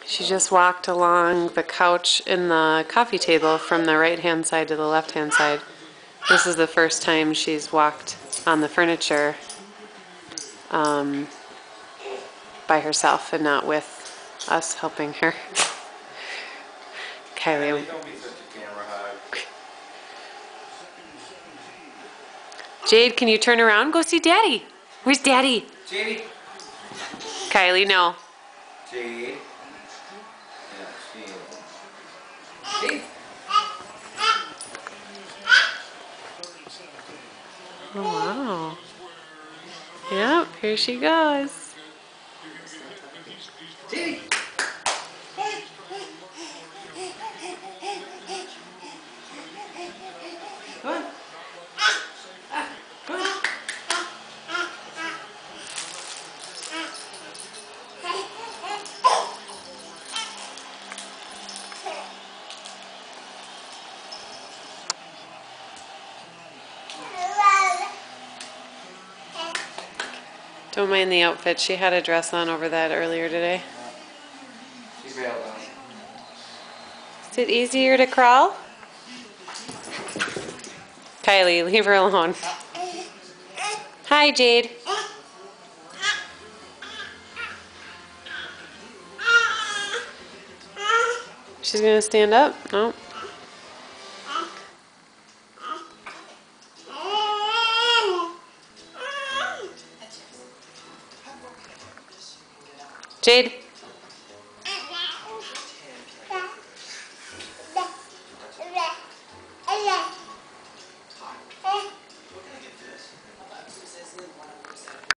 She just walked along the couch in the coffee table from the right-hand side to the left-hand side. This is the first time she's walked on the furniture by herself and not with us helping her. Kylie. Don't be such a camera hog. Jade, can you turn around? Go see Daddy. Where's Daddy? Jade. Kylie, no. Jade. Yeah, Jade. Oh, wow. Yep, here she goes. Jade. Come on. Come on. Don't mind the outfit. She had a dress on over that earlier today. She bailed on. Is it easier to crawl? Kylie, leave her alone. Hi, Jade. She's gonna stand up? No. Jade.